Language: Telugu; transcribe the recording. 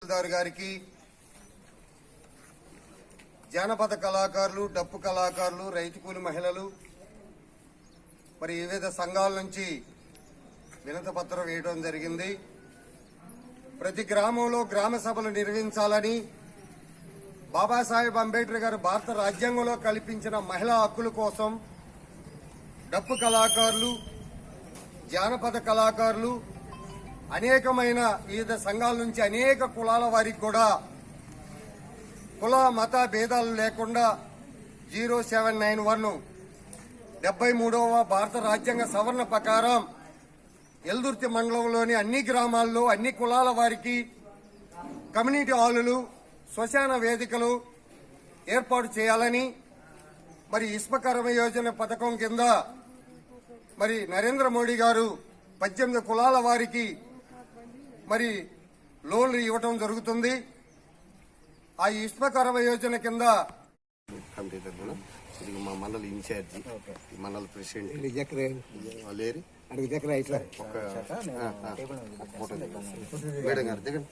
తహసీల్దార్ గారికి, జానపద కళాకారులు, డప్పు కళాకారులు, రైతు కూలి మహిళలు, మరి వివిధ సంఘాల నుంచి వినతి పత్రం వేయడం జరిగింది. ప్రతి గ్రామంలో గ్రామ సభలు నిర్వహించాలని, బాబాసాహెబ్ అంబేద్కర్ గారు భారత రాజ్యాంగంలో కల్పించిన మహిళా హక్కుల కోసం డప్పు కళాకారులు, జానపద కళాకారులు, అనేకమైన వివిధ సంఘాల నుంచి అనేక కులాల వారికి కూడా కుల మత భేదాలు లేకుండా 0791 73వ భారత రాజ్యాంగ సవరణ ప్రకారం ఎల్దుర్తి మండలంలోని అన్ని గ్రామాల్లో అన్ని కులాల వారికి కమ్యూనిటీ హాలులు, శ్మశాన వేదికలు ఏర్పాటు చేయాలని, మరి ఇసుకకర్మ యోజన పథకం కింద మరి నరేంద్ర మోడీ గారు 18 కులాల వారికి మరి లోన్లు ఇవ్వటం జరుగుతుంది. ఆ విశ్వకర్మ యోజన కింద మా మండల ఇన్ఛార్జి, మండల ప్రెసిడెంట్ లేరు మేడం గారు దిగండి.